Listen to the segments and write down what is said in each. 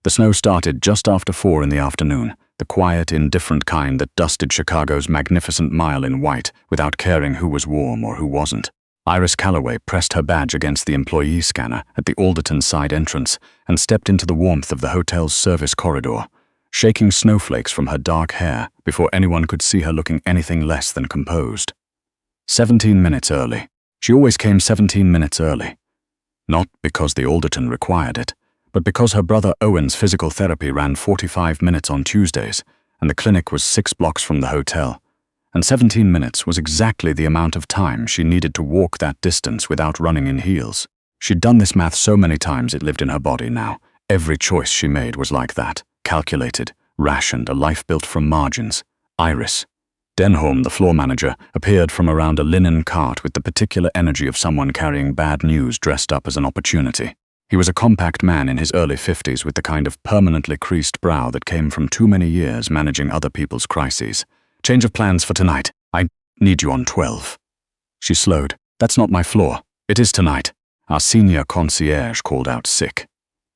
The snow started just after 4 in the afternoon, the quiet, indifferent kind that dusted Chicago's magnificent mile in white without caring who was warm or who wasn't. Iris Calloway pressed her badge against the employee scanner at the Alderton side entrance and stepped into the warmth of the hotel's service corridor, shaking snowflakes from her dark hair before anyone could see her looking anything less than composed. 17 minutes early. She always came 17 minutes early. Not because the Alderton required it, but because her brother Owen's physical therapy ran 45 minutes on Tuesdays, and the clinic was 6 blocks from the hotel, and 17 minutes was exactly the amount of time she needed to walk that distance without running in heels. She'd done this math so many times it lived in her body now. Every choice she made was like that, calculated, rationed, a life built from margins. Iris. Denholm, the floor manager, appeared from around a linen cart with the particular energy of someone carrying bad news dressed up as an opportunity. He was a compact man in his early 50s with the kind of permanently creased brow that came from too many years managing other people's crises. Change of plans for tonight. I need you on 12. She slowed. That's not my floor. It is tonight. Our senior concierge called out sick.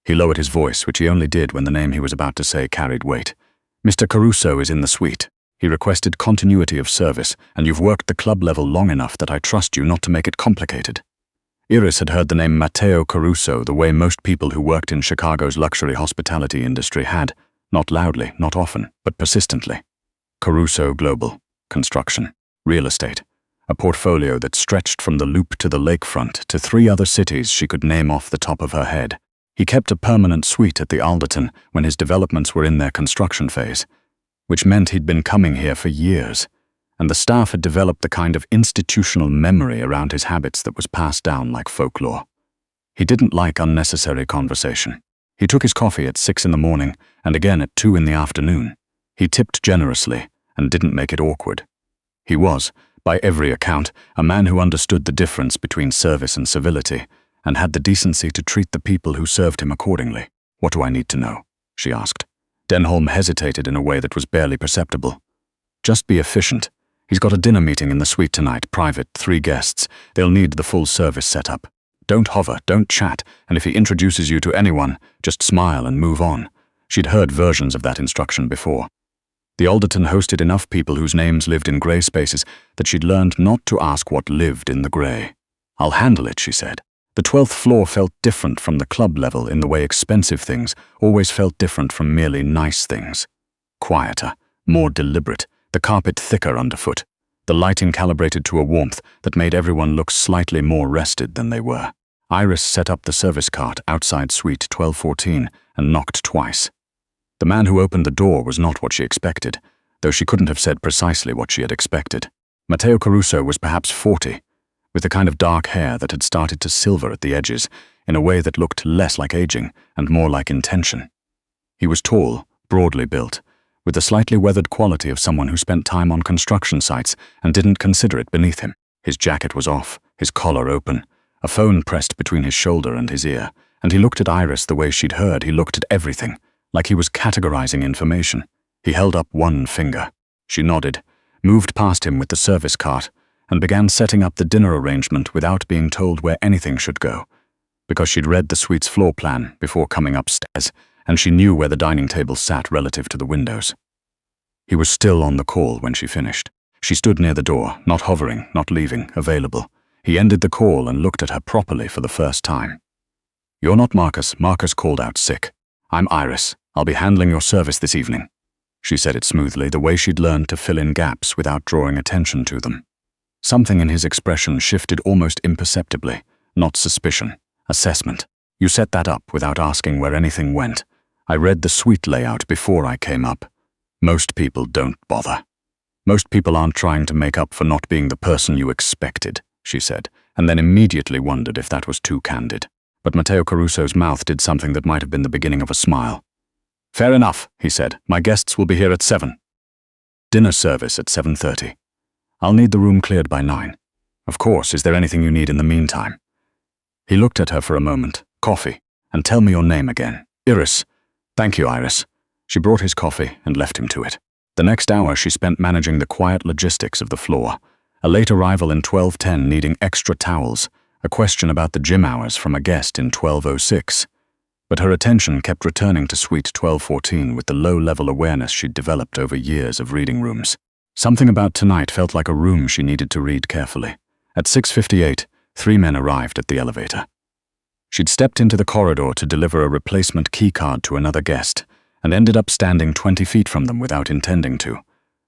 He lowered his voice, which he only did when the name he was about to say carried weight. Mr. Caruso is in the suite. He requested continuity of service, and you've worked the club level long enough that I trust you not to make it complicated. Iris had heard the name Matteo Caruso the way most people who worked in Chicago's luxury hospitality industry had, not loudly, not often, but persistently. Caruso Global, construction, real estate, a portfolio that stretched from the Loop to the lakefront to 3 other cities she could name off the top of her head. He kept a permanent suite at the Alderton when his developments were in their construction phase, which meant he'd been coming here for years, and the staff had developed the kind of institutional memory around his habits that was passed down like folklore. He didn't like unnecessary conversation. He took his coffee at 6 in the morning and again at 2 in the afternoon. He tipped generously and didn't make it awkward. He was, by every account, a man who understood the difference between service and civility and had the decency to treat the people who served him accordingly. What do I need to know? She asked. Denholm hesitated in a way that was barely perceptible. Just be efficient. He's got a dinner meeting in the suite tonight, private, 3 guests. They'll need the full service set up. Don't hover, don't chat, and if he introduces you to anyone, just smile and move on. She'd heard versions of that instruction before. The Alderton hosted enough people whose names lived in grey spaces that she'd learned not to ask what lived in the grey. I'll handle it, she said. The 12th floor felt different from the club level in the way expensive things always felt different from merely nice things. Quieter, more deliberate, the carpet thicker underfoot, the lighting calibrated to a warmth that made everyone look slightly more rested than they were. Iris set up the service cart outside suite 1214 and knocked twice. The man who opened the door was not what she expected, though she couldn't have said precisely what she had expected. Matteo Caruso was perhaps 40, with the kind of dark hair that had started to silver at the edges in a way that looked less like aging and more like intention. He was tall, broadly built, with the slightly weathered quality of someone who spent time on construction sites and didn't consider it beneath him. His jacket was off, his collar open, a phone pressed between his shoulder and his ear, and he looked at Iris the way she'd heard he looked at everything, like he was categorizing information. He held up one finger. She nodded, moved past him with the service cart, and began setting up the dinner arrangement without being told where anything should go, because she'd read the suite's floor plan before coming upstairs, and she knew where the dining table sat relative to the windows. He was still on the call when she finished. She stood near the door, not hovering, not leaving, available. He ended the call and looked at her properly for the first time. You're not Marcus. Marcus called out sick. I'm Iris. I'll be handling your service this evening. She said it smoothly, the way she'd learned to fill in gaps without drawing attention to them. Something in his expression shifted almost imperceptibly, not suspicion, assessment. You set that up without asking where anything went. I read the suite layout before I came up. Most people don't bother. Most people aren't trying to make up for not being the person you expected, she said, and then immediately wondered if that was too candid. But Matteo Caruso's mouth did something that might have been the beginning of a smile. Fair enough, he said. My guests will be here at 7. Dinner service at 7:30. I'll need the room cleared by 9. Of course, is there anything you need in the meantime? He looked at her for a moment. Coffee. And tell me your name again. Iris. Thank you, Iris. She brought his coffee and left him to it. The next hour she spent managing the quiet logistics of the floor. A late arrival in 12:10 needing extra towels. A question about the gym hours from a guest in 12:06. But her attention kept returning to suite 1214 with the low-level awareness she'd developed over years of reading rooms. Something about tonight felt like a room she needed to read carefully. At 6:58, 3 men arrived at the elevator. She'd stepped into the corridor to deliver a replacement keycard to another guest, and ended up standing 20 feet from them without intending to.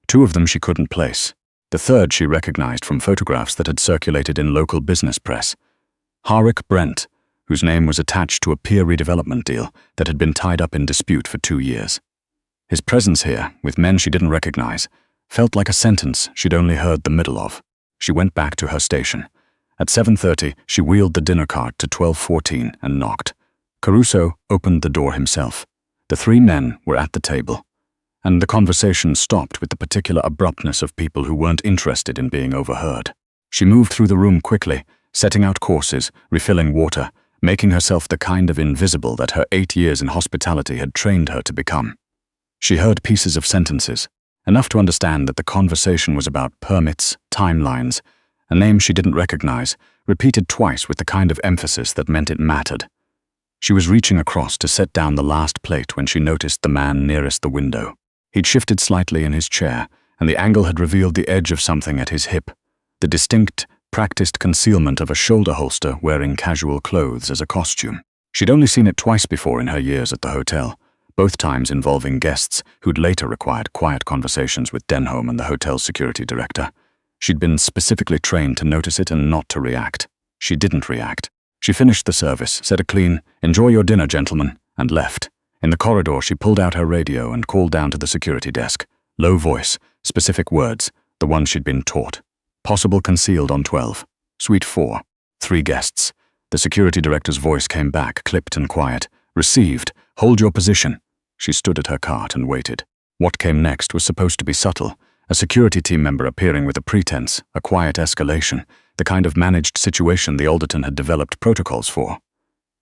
2 of them she couldn't place. The third she recognized from photographs that had circulated in local business press. Harik Brent, whose name was attached to a peer redevelopment deal that had been tied up in dispute for 2 years. His presence here, with men she didn't recognize, felt like a sentence she'd only heard the middle of. She went back to her station. At 7:30, she wheeled the dinner cart to 1214 and knocked. Caruso opened the door himself. The 3 men were at the table, and the conversation stopped with the particular abruptness of people who weren't interested in being overheard. She moved through the room quickly, setting out courses, refilling water, making herself the kind of invisible that her 8 years in hospitality had trained her to become. She heard pieces of sentences, enough to understand that the conversation was about permits, timelines, a name she didn't recognize, repeated twice with the kind of emphasis that meant it mattered. She was reaching across to set down the last plate when she noticed the man nearest the window. He'd shifted slightly in his chair, and the angle had revealed the edge of something at his hip, the distinct, practiced concealment of a shoulder holster wearing casual clothes as a costume. She'd only seen it twice before in her years at the hotel, both times involving guests who'd later required quiet conversations with Denholm and the hotel's security director. She'd been specifically trained to notice it and not to react. She didn't react. She finished the service, said a clean, "Enjoy your dinner, gentlemen," and left. In the corridor, she pulled out her radio and called down to the security desk. Low voice, specific words, the ones she'd been taught. Possible concealed on 12. Suite 4. 3 guests. The security director's voice came back, clipped and quiet. Received. Hold your position. She stood at her cart and waited. What came next was supposed to be subtle. A security team member appearing with a pretense, a quiet escalation, the kind of managed situation the Alderton had developed protocols for.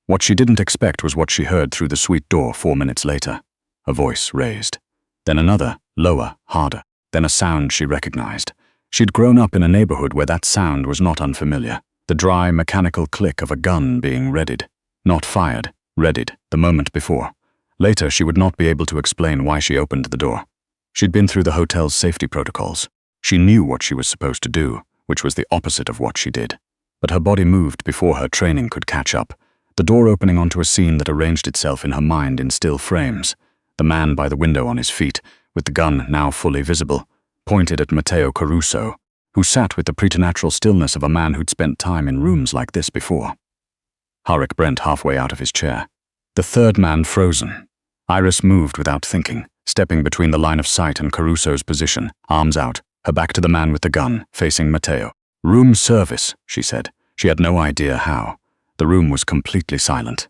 What she didn't expect was what she heard through the suite door 4 minutes later. A voice raised. Then another, lower, harder. Then a sound she recognized. She'd grown up in a neighborhood where that sound was not unfamiliar. The dry, mechanical click of a gun being readied. Not fired, readied, the moment before. Later, she would not be able to explain why she opened the door. She'd been through the hotel's safety protocols. She knew what she was supposed to do, which was the opposite of what she did. But her body moved before her training could catch up, the door opening onto a scene that arranged itself in her mind in still frames. The man by the window on his feet, with the gun now fully visible, pointed at Matteo Caruso, who sat with the preternatural stillness of a man who'd spent time in rooms like this before. Harik Brent halfway out of his chair. The third man frozen. Iris moved without thinking, stepping between the line of sight and Caruso's position, arms out, her back to the man with the gun, facing Matteo. "Room service," she said. She had no idea how. The room was completely silent.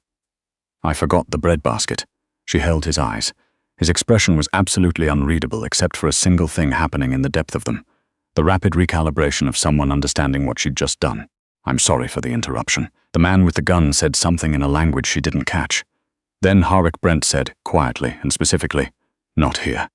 "I forgot the breadbasket." She held his eyes. His expression was absolutely unreadable except for a single thing happening in the depth of them. The rapid recalibration of someone understanding what she'd just done. "I'm sorry for the interruption." The man with the gun said something in a language she didn't catch. Then Harik Brent said, quietly and specifically, "Not here."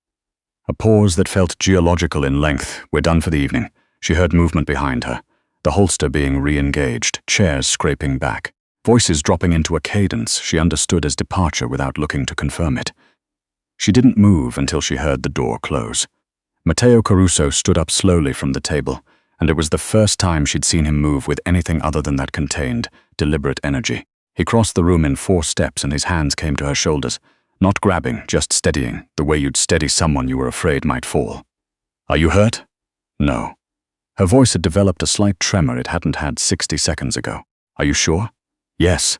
A pause that felt geological in length. "We're done for the evening." She heard movement behind her, the holster being re-engaged, chairs scraping back, voices dropping into a cadence she understood as departure without looking to confirm it. She didn't move until she heard the door close. Matteo Caruso stood up slowly from the table, and it was the first time she'd seen him move with anything other than that contained, deliberate energy. He crossed the room in 4 steps and his hands came to her shoulders, not grabbing, just steadying, the way you'd steady someone you were afraid might fall. "Are you hurt?" "No." Her voice had developed a slight tremor it hadn't had 60 seconds ago. "Are you sure?" "Yes."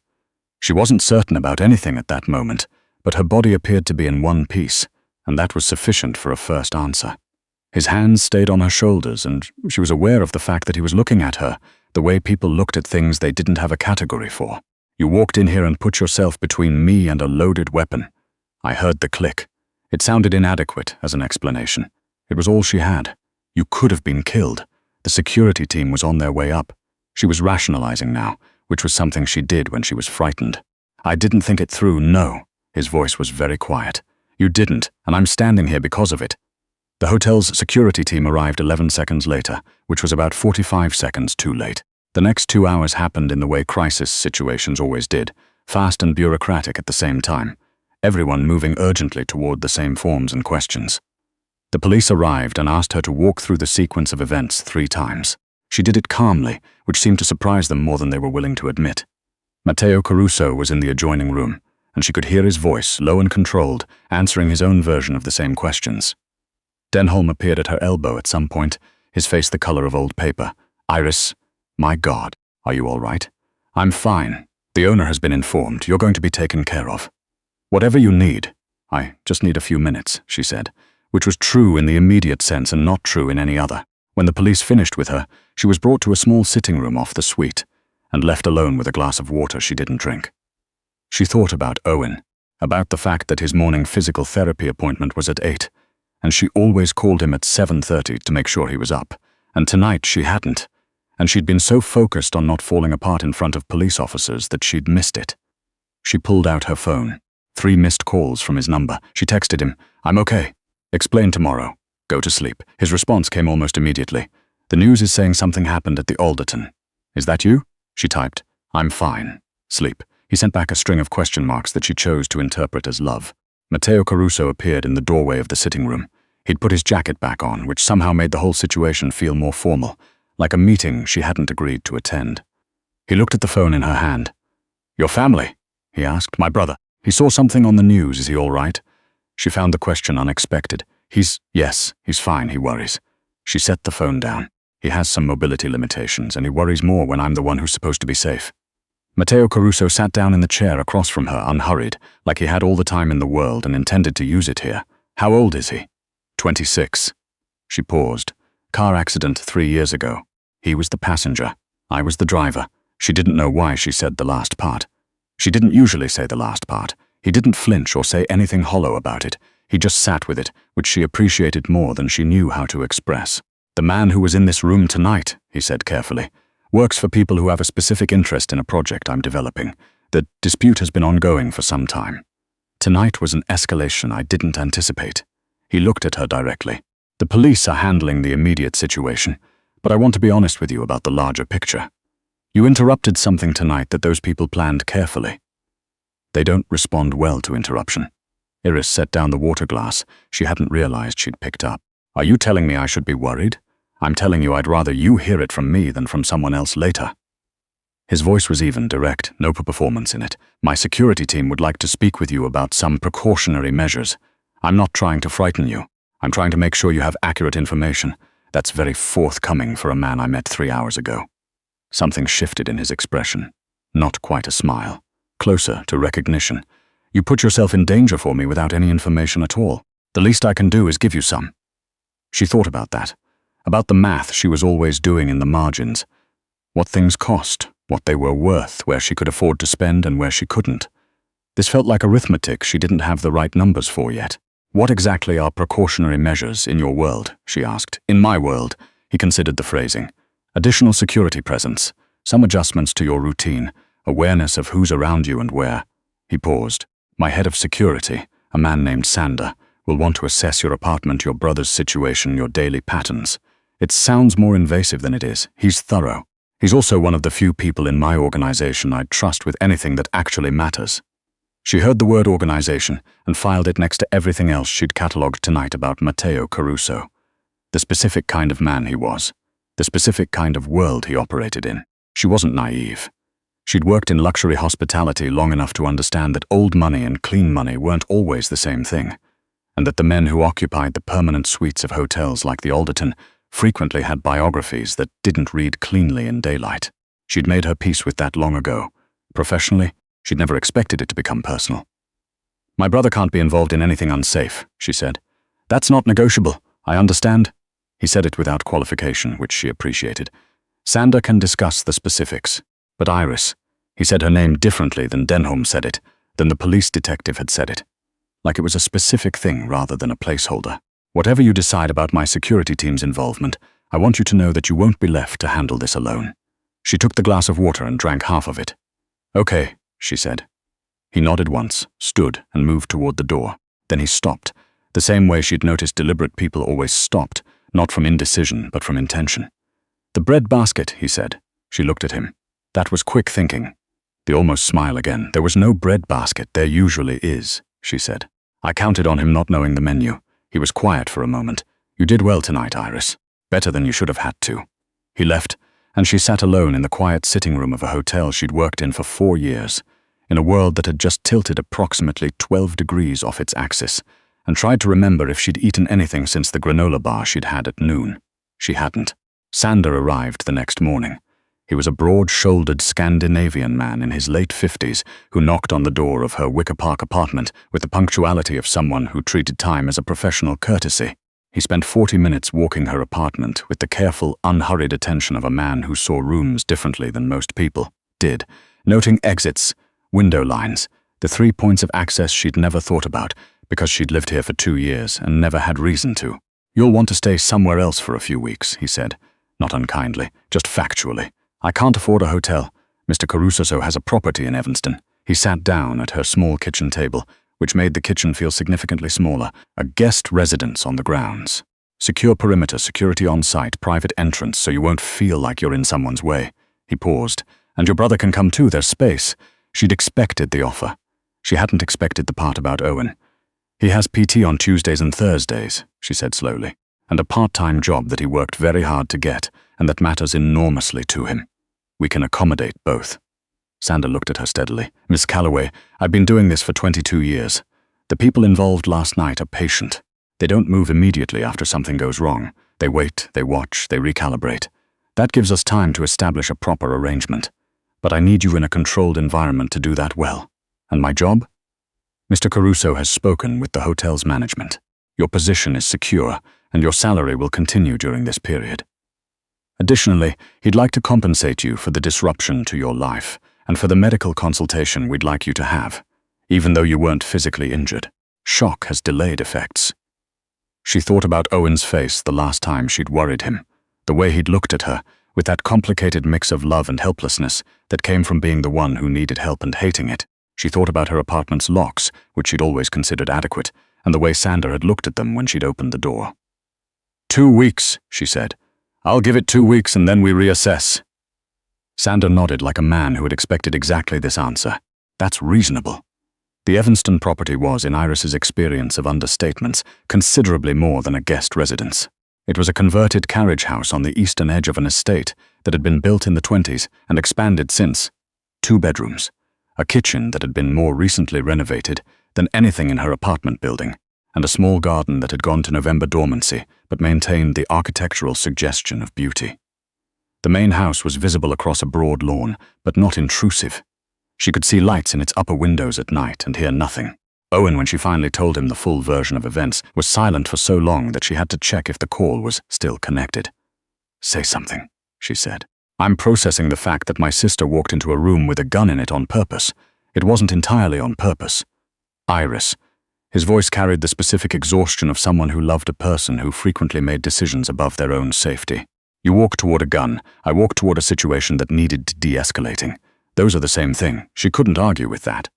She wasn't certain about anything at that moment, but her body appeared to be in one piece, and that was sufficient for a first answer. His hands stayed on her shoulders, and she was aware of the fact that he was looking at her, the way people looked at things they didn't have a category for. "You walked in here and put yourself between me and a loaded weapon." I heard the click. It sounded inadequate as an explanation. It was all she had. "You could have been killed. The security team was on their way up." She was rationalizing now, which was something she did when she was frightened. "I didn't think it through, no." His voice was very quiet. "You didn't, and I'm standing here because of it." The hotel's security team arrived 11 seconds later, which was about 45 seconds too late. The next 2 hours happened in the way crisis situations always did, fast and bureaucratic at the same time, everyone moving urgently toward the same forms and questions. The police arrived and asked her to walk through the sequence of events 3 times. She did it calmly, which seemed to surprise them more than they were willing to admit. Matteo Caruso was in the adjoining room, and she could hear his voice, low and controlled, answering his own version of the same questions. Denholm appeared at her elbow at some point, his face the color of old paper. "Iris, my God, are you all right?" "I'm fine. The owner has been informed. You're going to be taken care of." "Whatever you need. I just need a few minutes," she said, which was true in the immediate sense and not true in any other. When the police finished with her, she was brought to a small sitting room off the suite and left alone with a glass of water she didn't drink. She thought about Owen, about the fact that his morning physical therapy appointment was at 8, and she always called him at 7:30 to make sure he was up, and tonight she hadn't, and she'd been so focused on not falling apart in front of police officers that she'd missed it. She pulled out her phone. 3 missed calls from his number. She texted him, "I'm okay. Explain tomorrow. Go to sleep." His response came almost immediately. "The news is saying something happened at the Alderton." "Is that you?" She typed, "I'm fine. Sleep." He sent back a string of question marks that she chose to interpret as love. Matteo Caruso appeared in the doorway of the sitting room. He'd put his jacket back on, which somehow made the whole situation feel more formal, like a meeting she hadn't agreed to attend. He looked at the phone in her hand. "Your family?" he asked. "My brother. He saw something on the news. Is he all right?" She found the question unexpected. Yes, he's fine, he worries." She set the phone down. "He has some mobility limitations, and he worries more when I'm the one who's supposed to be safe." Matteo Caruso sat down in the chair across from her, unhurried, like he had all the time in the world and intended to use it here. "How old is he?" 26. She paused. "Car accident 3 years ago. He was the passenger. I was the driver." She didn't know why she said the last part. She didn't usually say the last part. He didn't flinch or say anything hollow about it. He just sat with it, which she appreciated more than she knew how to express. "The man who was in this room tonight," he said carefully, "works for people who have a specific interest in a project I'm developing. The dispute has been ongoing for some time. Tonight was an escalation I didn't anticipate." He looked at her directly. "The police are handling the immediate situation, but I want to be honest with you about the larger picture. You interrupted something tonight that those people planned carefully. They don't respond well to interruption." Iris set down the water glass she hadn't realized she'd picked up. "Are you telling me I should be worried? I'm telling you I'd rather you hear it from me than from someone else later." His voice was even, direct, no performance in it. "My security team would like to speak with you about some precautionary measures. I'm not trying to frighten you. I'm trying to make sure you have accurate information. That's very forthcoming for a man I met 3 hours ago." Something shifted in his expression. Not quite a smile. Closer to recognition. "You put yourself in danger for me without any information at all. The least I can do is give you some." She thought about that. About the math she was always doing in the margins. What things cost, what they were worth, where she could afford to spend and where she couldn't. This felt like arithmetic she didn't have the right numbers for yet. "What exactly are precautionary measures in your world?" she asked. "In my world," he considered the phrasing. "Additional security presence, some adjustments to your routine, awareness of who's around you and where." He paused. "My head of security, a man named Sander, will want to assess your apartment, your brother's situation, your daily patterns. It sounds more invasive than it is. He's thorough. He's also one of the few people in my organization I'd trust with anything that actually matters." She heard the word organization and filed it next to everything else she'd catalogued tonight about Matteo Caruso. The specific kind of man he was. The specific kind of world he operated in. She wasn't naive. She'd worked in luxury hospitality long enough to understand that old money and clean money weren't always the same thing, and that the men who occupied the permanent suites of hotels like the Alderton frequently had biographies that didn't read cleanly in daylight. She'd made her peace with that long ago. Professionally, she'd never expected it to become personal. "My brother can't be involved in anything unsafe," she said. "That's not negotiable, I understand." He said it without qualification, which she appreciated. "Sander can discuss the specifics. But Iris," he said her name differently than Denholm said it, than the police detective had said it. Like it was a specific thing rather than a placeholder. "Whatever you decide about my security team's involvement, I want you to know that you won't be left to handle this alone." She took the glass of water and drank half of it. "Okay," she said. He nodded once, stood, and moved toward the door. Then he stopped, the same way she'd noticed deliberate people always stopped, not from indecision, but from intention. "The bread basket," he said. She looked at him. "That was quick thinking." The almost smile again. "There was no bread basket. There usually is," she said. I counted on him not knowing the menu. He was quiet for a moment. "You did well tonight, Iris. Better than you should have had to." He left, and she sat alone in the quiet sitting room of a hotel she'd worked in for 4 years, in a world that had just tilted approximately 12 degrees off its axis, and tried to remember if she'd eaten anything since the granola bar she'd had at noon. She hadn't. Sander arrived the next morning. He was a broad-shouldered Scandinavian man in his late 50s who knocked on the door of her Wicker Park apartment with the punctuality of someone who treated time as a professional courtesy. He spent 40 minutes walking her apartment with the careful, unhurried attention of a man who saw rooms differently than most people did, noting exits, window lines, the 3 points of access she'd never thought about because she'd lived here for 2 years and never had reason to. "You'll want to stay somewhere else for a few weeks," he said, not unkindly, just factually. "I can't afford a hotel. Mr. Caruso has a property in Evanston." He sat down at her small kitchen table, which made the kitchen feel significantly smaller, a guest residence on the grounds. "Secure perimeter, security on site, private entrance so you won't feel like you're in someone's way." He paused. "And your brother can come too, there's space." She'd expected the offer. She hadn't expected the part about Owen. "He has PT on Tuesdays and Thursdays," she said slowly, "and a part-time job that he worked very hard to get and that matters enormously to him. We can accommodate both." Sander looked at her steadily. "Miss Calloway, I've been doing this for 22 years. The people involved last night are patient. They don't move immediately after something goes wrong. They wait, they watch, they recalibrate. That gives us time to establish a proper arrangement. But I need you in a controlled environment to do that well. And my job? Mr. Caruso has spoken with the hotel's management. Your position is secure, and your salary will continue during this period. Additionally, he'd like to compensate you for the disruption to your life and for the medical consultation we'd like you to have, even though you weren't physically injured. Shock has delayed effects." She thought about Owen's face the last time she'd worried him, the way he'd looked at her, with that complicated mix of love and helplessness that came from being the one who needed help and hating it. She thought about her apartment's locks, which she'd always considered adequate, and the way Sander had looked at them when she'd opened the door. 2 weeks, she said. "I'll give it 2 weeks and then we reassess." Sander nodded like a man who had expected exactly this answer. That's reasonable. The Evanston property was, in Iris's experience of understatements, considerably more than a guest residence. It was a converted carriage house on the eastern edge of an estate that had been built in the 20s and expanded since. 2 bedrooms, a kitchen that had been more recently renovated than anything in her apartment building, and a small garden that had gone to November dormancy but maintained the architectural suggestion of beauty. The main house was visible across a broad lawn, but not intrusive. She could see lights in its upper windows at night and hear nothing. Owen, when she finally told him the full version of events, was silent for so long that she had to check if the call was still connected. "Say something," she said. "I'm processing the fact that my sister walked into a room with a gun in it on purpose. It wasn't entirely on purpose. Iris." His voice carried the specific exhaustion of someone who loved a person who frequently made decisions above their own safety. "You walk toward a gun. I walk toward a situation that needed de-escalating. Those are the same thing." She couldn't argue with that.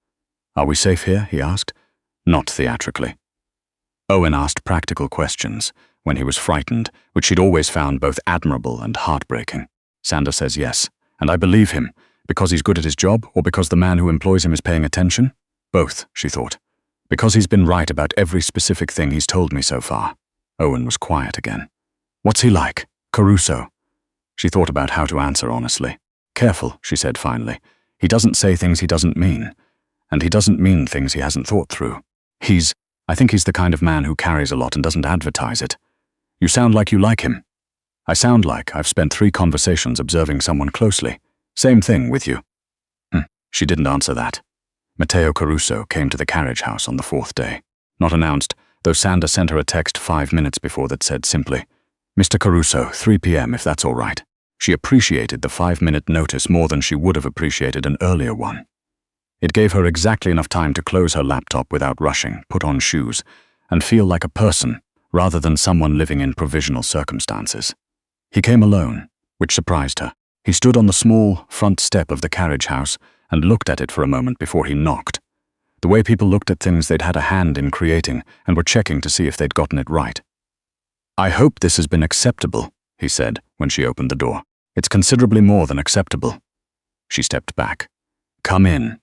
"Are we safe here?" he asked. Not theatrically. Owen asked practical questions when he was frightened, which she'd always found both admirable and heartbreaking. Sander says yes, and I believe him, because he's good at his job or because the man who employs him is paying attention? Both, she thought. Because he's been right about every specific thing he's told me so far. Owen was quiet again. "What's he like? Caruso?" She thought about how to answer honestly. "Careful," she said finally. "He doesn't say things he doesn't mean. And he doesn't mean things he hasn't thought through. I think he's the kind of man who carries a lot and doesn't advertise it. You sound like you like him." "I sound like I've spent 3 conversations observing someone closely. Same thing with you." She didn't answer that. Matteo Caruso came to the carriage house on the 4th day. Not announced, though Sander sent her a text 5 minutes before that said simply, "Mr. Caruso, 3 p.m. if that's all right." She appreciated the 5-minute notice more than she would have appreciated an earlier one. It gave her exactly enough time to close her laptop without rushing, put on shoes, and feel like a person rather than someone living in provisional circumstances. He came alone, which surprised her. He stood on the small front step of the carriage house and looked at it for a moment before he knocked. The way people looked at things they'd had a hand in creating and were checking to see if they'd gotten it right. "I hope this has been acceptable," he said when she opened the door. "It's considerably more than acceptable." She stepped back. Come in."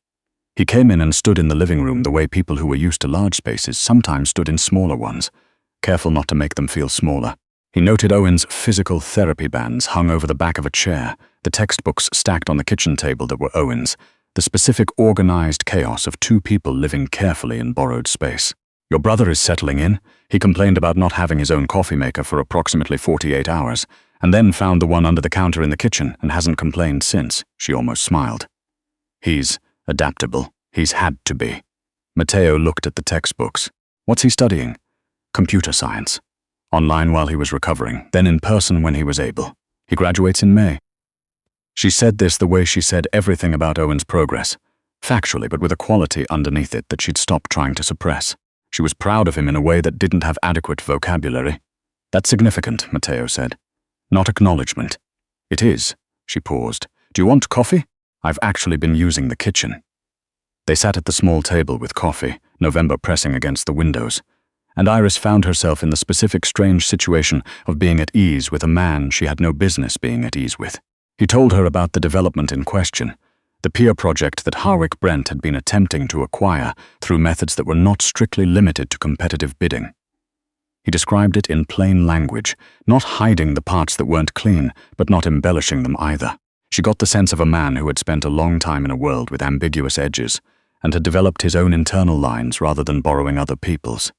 He came in and stood in the living room the way people who were used to large spaces sometimes stood in smaller ones, careful not to make them feel smaller. He noted Owen's physical therapy bands hung over the back of a chair, the textbooks stacked on the kitchen table that were Owen's, the specific organized chaos of two people living carefully in borrowed space. "Your brother is settling in. He complained about not having his own coffee maker for approximately 48 hours, and then found the one under the counter in the kitchen and hasn't complained since," she almost smiled. "He's adaptable. He's had to be." Matteo looked at the textbooks. "What's he studying?" "Computer science. Online while he was recovering, then in person when he was able. He graduates in May." She said this the way she said everything about Owen's progress, factually but with a quality underneath it that she'd stopped trying to suppress. She was proud of him in a way that didn't have adequate vocabulary. "That's significant," Matteo said. "Not acknowledgement." "It is." She paused. "Do you want coffee? I've actually been using the kitchen." They sat at the small table with coffee, November pressing against the windows, and Iris found herself in the specific strange situation of being at ease with a man she had no business being at ease with. He told her about the development in question, the peer project that Harwick Brent had been attempting to acquire through methods that were not strictly limited to competitive bidding. He described it in plain language, not hiding the parts that weren't clean, but not embellishing them either. She got the sense of a man who had spent a long time in a world with ambiguous edges, and had developed his own internal lines rather than borrowing other people's.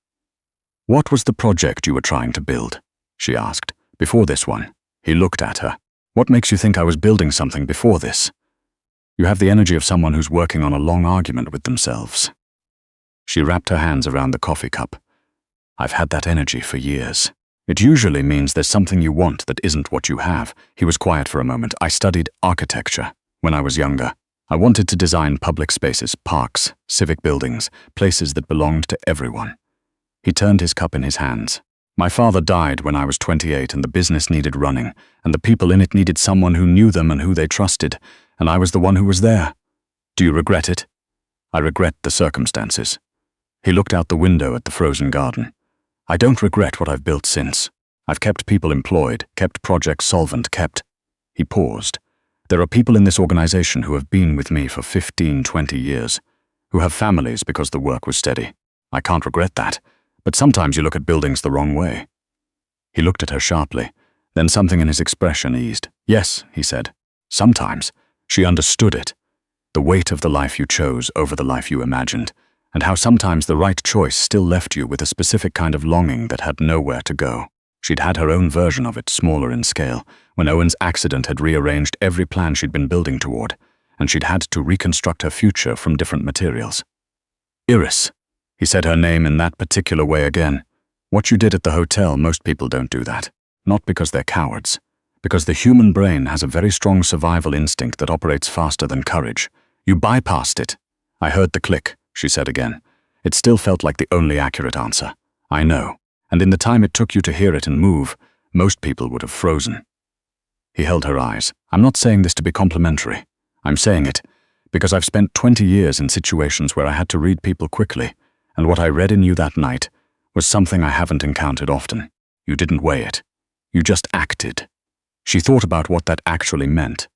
"What was the project you were trying to build?" she asked. "Before this one?" He looked at her. "What makes you think I was building something before this?" "You have the energy of someone who's working on a long argument with themselves." She wrapped her hands around the coffee cup. "I've had that energy for years. It usually means there's something you want that isn't what you have." He was quiet for a moment. "I studied architecture when I was younger. I wanted to design public spaces, parks, civic buildings, places that belonged to everyone." He turned his cup in his hands. "My father died when I was 28 and the business needed running, and the people in it needed someone who knew them and who they trusted, and I was the one who was there. Do you regret it?" "I regret the circumstances." He looked out the window at the frozen garden. "I don't regret what I've built since. I've kept people employed, kept projects solvent, kept..." He paused. "There are people in this organization who have been with me for 15, 20 years, who have families because the work was steady. I can't regret that, but sometimes you look at buildings the wrong way." He looked at her sharply, then something in his expression eased. "Yes," he said. "Sometimes." She understood it. The weight of the life you chose over the life you imagined, and how sometimes the right choice still left you with a specific kind of longing that had nowhere to go. She'd had her own version of it, smaller in scale, when Owen's accident had rearranged every plan she'd been building toward, and she'd had to reconstruct her future from different materials. "Iris." He said her name in that particular way again. "What you did at the hotel, most people don't do that. Not because they're cowards. Because the human brain has a very strong survival instinct that operates faster than courage. You bypassed it." "I heard the click," she said again. "It still felt like the only accurate answer. I know. And in the time it took you to hear it and move, most people would have frozen." He held her eyes. "I'm not saying this to be complimentary. I'm saying it because I've spent 20 years in situations where I had to read people quickly, and what I read in you that night was something I haven't encountered often. You didn't weigh it. You just acted." She thought about what that actually meant.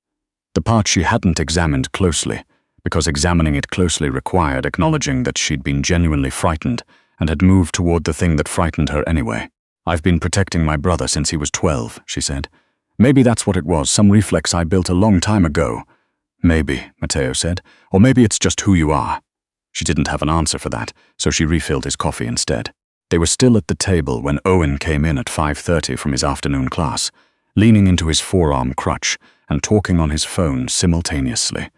The part she hadn't examined closely, because examining it closely required acknowledging that she'd been genuinely frightened and had moved toward the thing that frightened her anyway. "I've been protecting my brother since he was 12, she said. "Maybe that's what it was, some reflex I built a long time ago." "Maybe," Matteo said. "Or maybe it's just who you are." She didn't have an answer for that, so she refilled his coffee instead. They were still at the table when Owen came in at 5:30 from his afternoon class, leaning into his forearm crutch and talking on his phone simultaneously.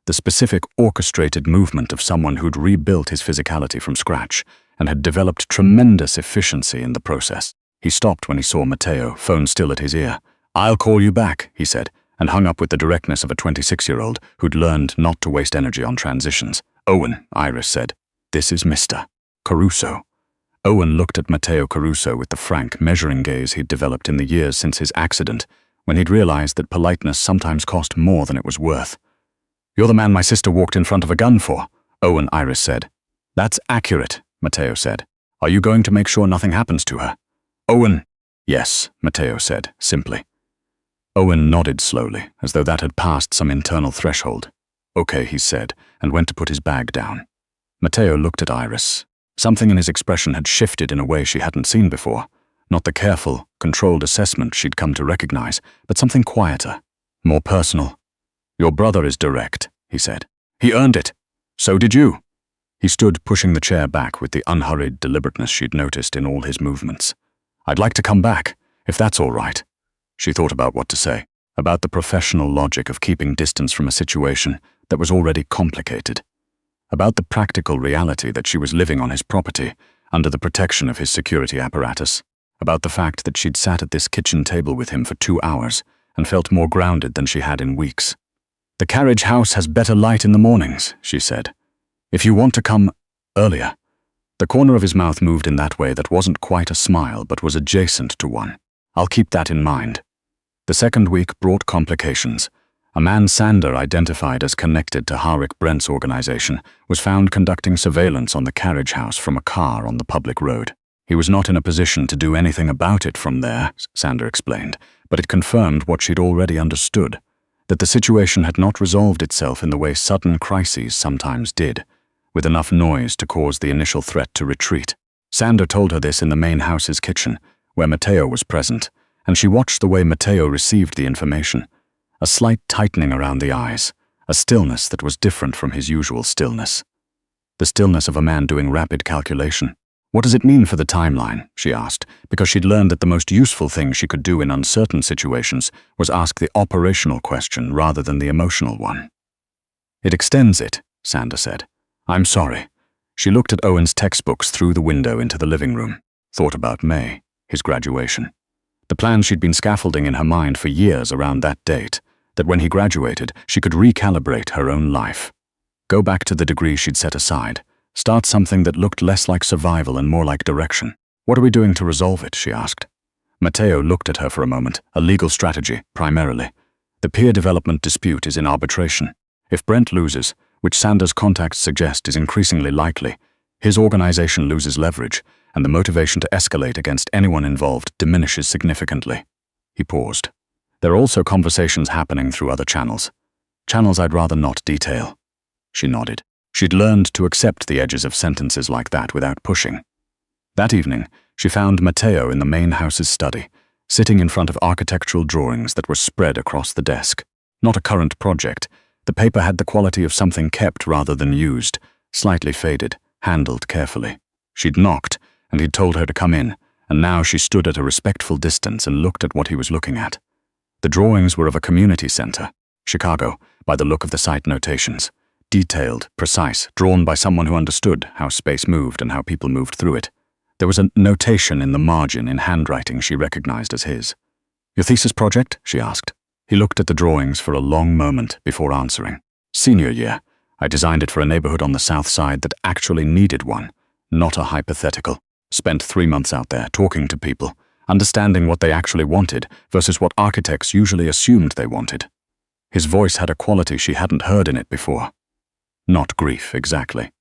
The specific orchestrated movement of someone who'd rebuilt his physicality from scratch and had developed tremendous efficiency in the process. He stopped when he saw Matteo, phone still at his ear. "I'll call you back," he said, and hung up with the directness of a 26-year-old who'd learned not to waste energy on transitions. "Owen," Iris said. "This is Mr. Caruso." Owen looked at Matteo Caruso with the frank, measuring gaze he'd developed in the years since his accident, when he'd realized that politeness sometimes cost more than it was worth. "You're the man my sister walked in front of a gun for," Owen, Iris said. "That's accurate," Matteo said. "Are you going to make sure nothing happens to her?" "Owen." "Yes," Matteo said, simply. Owen nodded slowly, as though that had passed some internal threshold. "Okay," he said, and went to put his bag down. Matteo looked at Iris. Something in his expression had shifted in a way she hadn't seen before. Not the careful, controlled assessment she'd come to recognize, but something quieter, more personal. "Your brother is direct," he said. "He earned it. So did you." He stood, pushing the chair back with the unhurried deliberateness she'd noticed in all his movements. "I'd like to come back, if that's all right." She thought about what to say, about the professional logic of keeping distance from a situation that was already complicated, about the practical reality that she was living on his property, under the protection of his security apparatus, about the fact that she'd sat at this kitchen table with him for 2 hours and felt more grounded than she had in weeks. "The carriage house has better light in the mornings," she said. "If you want to come earlier." The corner of his mouth moved in that way that wasn't quite a smile but was adjacent to one. "I'll keep that in mind." The second week brought complications. A man Sander identified as connected to Harik Brent's organization was found conducting surveillance on the carriage house from a car on the public road. He was not in a position to do anything about it from there, Sander explained, but it confirmed what she'd already understood, that the situation had not resolved itself in the way sudden crises sometimes did, with enough noise to cause the initial threat to retreat. Sander told her this in the main house's kitchen, where Matteo was present, and she watched the way Matteo received the information. A slight tightening around the eyes, a stillness that was different from his usual stillness. The stillness of a man doing rapid calculation. "What does it mean for the timeline?" she asked, because she'd learned that the most useful thing she could do in uncertain situations was ask the operational question rather than the emotional one. "It extends it," Sander said. "I'm sorry." She looked at Owen's textbooks through the window into the living room, thought about May, his graduation. The plans she'd been scaffolding in her mind for years around that date, that when he graduated, she could recalibrate her own life. Go back to the degree she'd set aside, start something that looked less like survival and more like direction. "What are we doing to resolve it?" she asked. Matteo looked at her for a moment, a legal strategy, primarily. The peer development dispute is in arbitration. If Brent loses, which Sander's contacts suggest is increasingly likely, his organization loses leverage, and the motivation to escalate against anyone involved diminishes significantly. He paused. "There are also conversations happening through other channels. Channels I'd rather not detail." She nodded. She'd learned to accept the edges of sentences like that without pushing. That evening, she found Matteo in the main house's study, sitting in front of architectural drawings that were spread across the desk. Not a current project. The paper had the quality of something kept rather than used, slightly faded, handled carefully. She'd knocked, and he'd told her to come in, and now she stood at a respectful distance and looked at what he was looking at. The drawings were of a community center, Chicago, by the look of the site notations. Detailed, precise, drawn by someone who understood how space moved and how people moved through it. There was a notation in the margin in handwriting she recognized as his. "Your thesis project?" she asked. He looked at the drawings for a long moment before answering. "Senior year. I designed it for a neighborhood on the south side that actually needed one, not a hypothetical. Spent 3 months out there talking to people, understanding what they actually wanted versus what architects usually assumed they wanted." His voice had a quality she hadn't heard in it before. Not grief, exactly.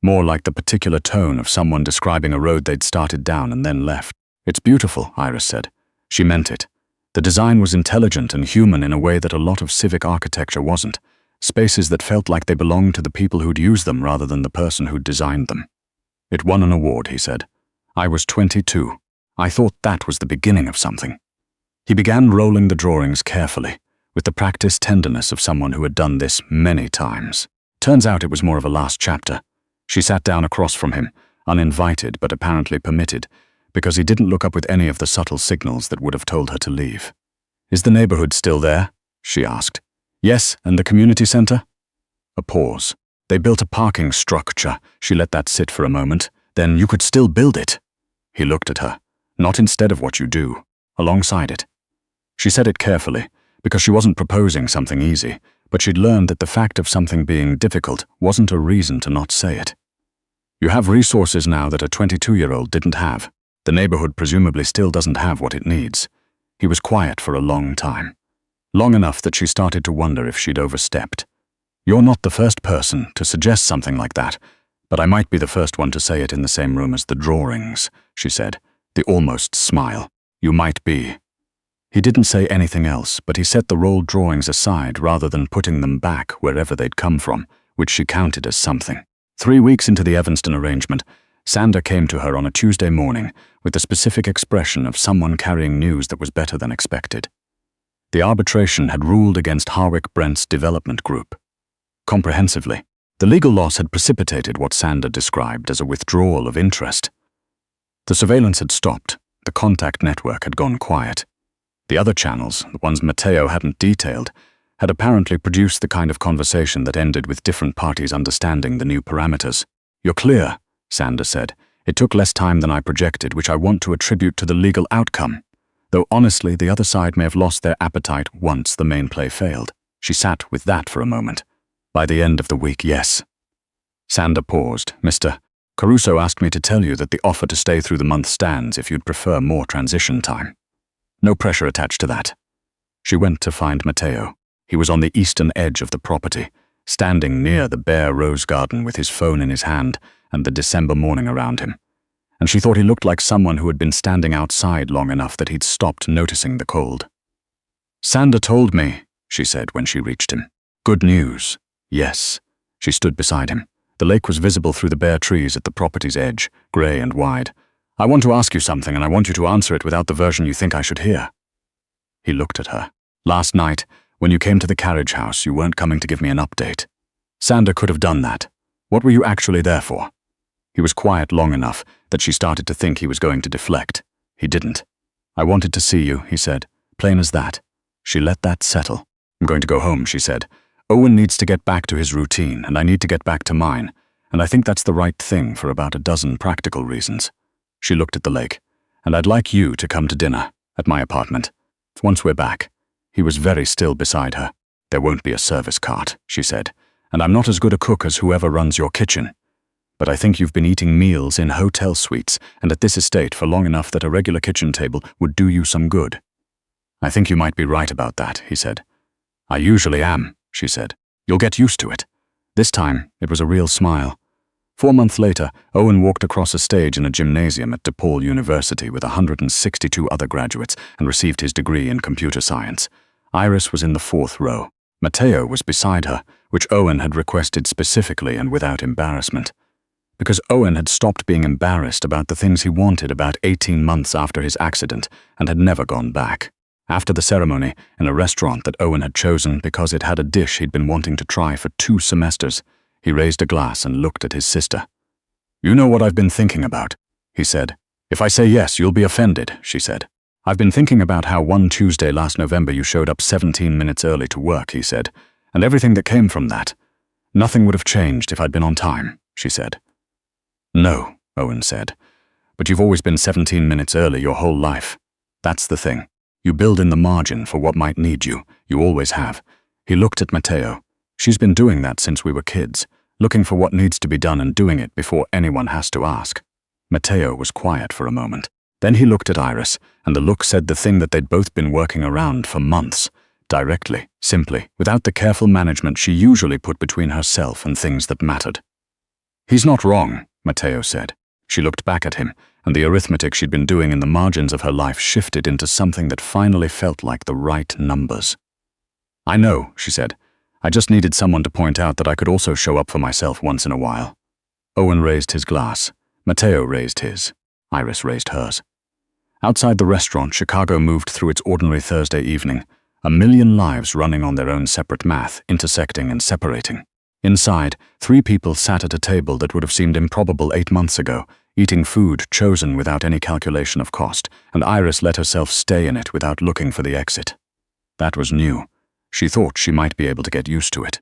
More like the particular tone of someone describing a road they'd started down and then left. "It's beautiful," Iris said. She meant it. The design was intelligent and human in a way that a lot of civic architecture wasn't. Spaces that felt like they belonged to the people who'd used them rather than the person who'd designed them. "It won an award," he said. "I was 22. I thought that was the beginning of something." He began rolling the drawings carefully, with the practiced tenderness of someone who had done this many times. Turns out it was more of a last chapter. She sat down across from him, uninvited but apparently permitted, because he didn't look up with any of the subtle signals that would have told her to leave. "Is the neighborhood still there?" she asked. "Yes, and the community center?" A pause. "They built a parking structure." She let that sit for a moment. "Then you could still build it." He looked at her. "Not instead of what you do, alongside it." She said it carefully, because she wasn't proposing something easy, but she'd learned that the fact of something being difficult wasn't a reason to not say it. "You have resources now that a 22-year-old didn't have. The neighborhood presumably still doesn't have what it needs." He was quiet for a long time. Long enough that she started to wonder if she'd overstepped. "You're not the first person to suggest something like that, but I might be the first one to say it in the same room as the drawings," she said, the almost smile. "You might be." He didn't say anything else, but he set the rolled drawings aside rather than putting them back wherever they'd come from, which she counted as something. 3 weeks into the Evanston arrangement, Sander came to her on a Tuesday morning with the specific expression of someone carrying news that was better than expected. The arbitration had ruled against Harwick Brent's development group. Comprehensively, the legal loss had precipitated what Sander described as a withdrawal of interest. The surveillance had stopped, the contact network had gone quiet. The other channels, the ones Matteo hadn't detailed, had apparently produced the kind of conversation that ended with different parties understanding the new parameters. "You're clear," Sander said. "It took less time than I projected, which I want to attribute to the legal outcome. Though honestly, the other side may have lost their appetite once the main play failed." She sat with that for a moment. "By the end of the week, yes." Sander paused. "Mr. Caruso asked me to tell you that the offer to stay through the month stands if you'd prefer more transition time. No pressure attached to that." She went to find Matteo. He was on the eastern edge of the property, standing near the bare rose garden with his phone in his hand and the December morning around him. And she thought he looked like someone who had been standing outside long enough that he'd stopped noticing the cold. "Sander told me," she said when she reached him. "Good news." "Yes." She stood beside him. The lake was visible through the bare trees at the property's edge, grey and wide. "I want to ask you something, and I want you to answer it without the version you think I should hear." He looked at her. "Last night, when you came to the carriage house, you weren't coming to give me an update. Sander could have done that. What were you actually there for?" He was quiet long enough that she started to think he was going to deflect. He didn't. "I wanted to see you," he said. "Plain as that." She let that settle. "I'm going to go home," she said. "Owen needs to get back to his routine, and I need to get back to mine, and I think that's the right thing for about a dozen practical reasons." She looked at the lake. "And I'd like you to come to dinner, at my apartment, once we're back." He was very still beside her. "There won't be a service cart," she said, "and I'm not as good a cook as whoever runs your kitchen. But I think you've been eating meals in hotel suites and at this estate for long enough that a regular kitchen table would do you some good." "I think you might be right about that," he said. "I usually am," she said. "You'll get used to it." This time, it was a real smile. 4 months later, Owen walked across a stage in a gymnasium at DePaul University with 162 other graduates and received his degree in computer science. Iris was in the 4th row. Matteo was beside her, which Owen had requested specifically and without embarrassment. Because Owen had stopped being embarrassed about the things he wanted about 18 months after his accident and had never gone back. After the ceremony, in a restaurant that Owen had chosen because it had a dish he'd been wanting to try for 2 semesters, he raised a glass and looked at his sister. "You know what I've been thinking about," he said. "If I say yes, you'll be offended," she said. "I've been thinking about how one Tuesday last November you showed up 17 minutes early to work," he said, "and everything that came from that. Nothing would have changed if I'd been on time," she said. "No," Owen said, "but you've always been 17 minutes early your whole life. That's the thing. You build in the margin for what might need you. You always have." He looked at Matteo. "She's been doing that since we were kids, looking for what needs to be done and doing it before anyone has to ask." Matteo was quiet for a moment. Then he looked at Iris, and the look said the thing that they'd both been working around for months. Directly, simply, without the careful management she usually put between herself and things that mattered. "He's not wrong," Matteo said. She looked back at him, and the arithmetic she'd been doing in the margins of her life shifted into something that finally felt like the right numbers. "I know," she said. "I just needed someone to point out that I could also show up for myself once in a while." Owen raised his glass. Matteo raised his. Iris raised hers. Outside the restaurant, Chicago moved through its ordinary Thursday evening, a million lives running on their own separate math, intersecting and separating. Inside, 3 people sat at a table that would have seemed improbable 8 months ago, eating food chosen without any calculation of cost, and Iris let herself stay in it without looking for the exit. That was new. She thought she might be able to get used to it.